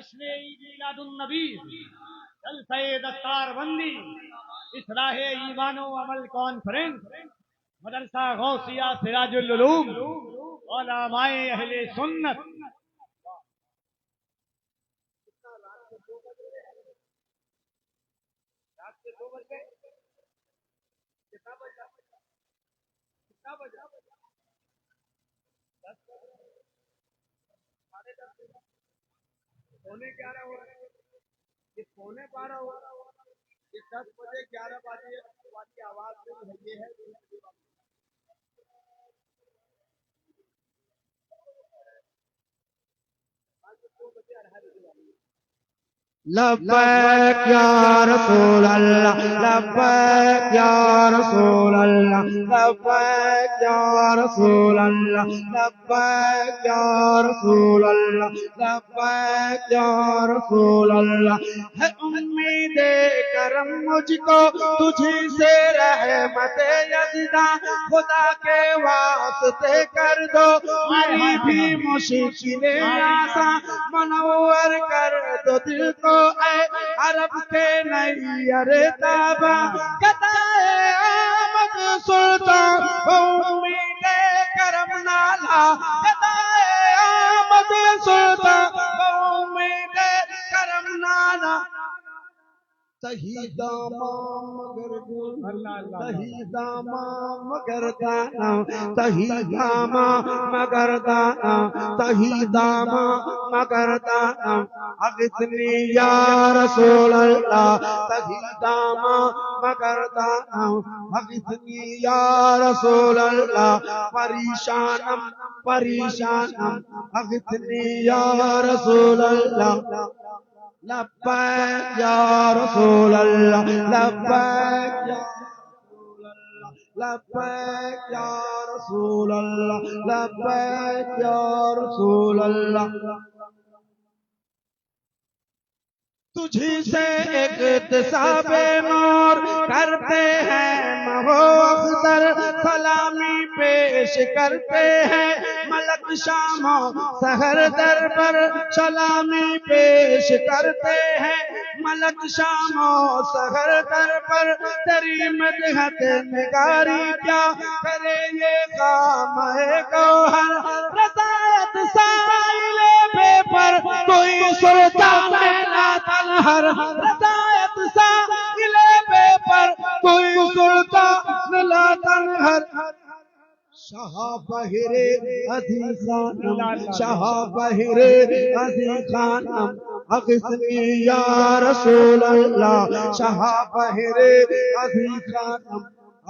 جشن عید میلاد النبی، جلسہ دستار بندی، اصلاح ایمان و عمل کانفرنس، مدرسہ غوثیہ سراج العلوم، علماء اہل سنت. رات کے 2 بج گئے. کتنا بجا؟ کتنا بجا؟ 10 ساڑھے 10. پونے 11 ہو رہا ہے. یہ پونے 12 ہو رہا ہے. یہ 10 بجے 11 بجے والی آواز میں یہ ہے. لبیک یا رسول اللہ لبیک یا رسول اللہ لبیک یا رسول اللہ لبیک یا رسول اللہ لبیک یا رسول اللہ. ہے امید کرم مجھ کو تجھی سے رحمت یزداں، خدا کے واسطے کر دو میری بھی مشکلیں آساں، منور کر دو دل کو اے عرب کے نیر تابا، قطائے آمد سلطان امید کرم نالا، قطائے آمد سلطان امید کرم نالا. تہی دامام مگر تہی دامام مگر دانا، تہی دامام مگر دانا، تہی دامام مگر دانا. اغثنی یا رسول اللہ تہی دامام مگر دانا، اغثنی یا رسول اللہ پریشانم پریشانم، اغثنی یا رسول اللہ. لبیک یا رسول اللہ لبیک یا رسول اللہ لبیک یا رسول اللہ لبیک یا رسول اللہ. تجھی سے اقتصاب نور کرتے ہیں مہو اختر، سلامی پیش کرتے ہیں ملک شام و سحر در پر، سلامی پیش کرتے ہیں ملک شام و سحر در پر. تیری مدحت نگاری کیا کرے یہ خامہ گوہر، رضایت سائل بے پر کوئی سرتا میں نہ تنہر، رضایت سائل بے پر کوئی سرتا لا تنہر. شاہ بہر عزی خانم شاہ بہر عزی خانم اغثنی یا رسول اللہ، شاہ بہر عزی خانم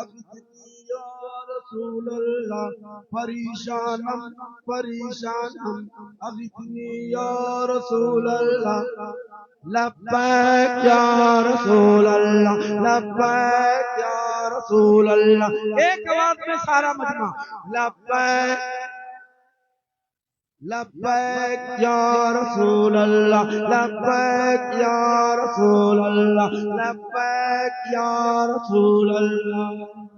اغثنی یا رسول اللہ پریشانم پریشانم اغثنی یا رسول اللہ. لبیک یا رسول اللہ لبیک یا رسول اللہ. ایک آواز میں سارا مجمع لبیک لبیک یا رسول اللہ لبیک یا رسول اللہ لبیک یا رسول اللہ.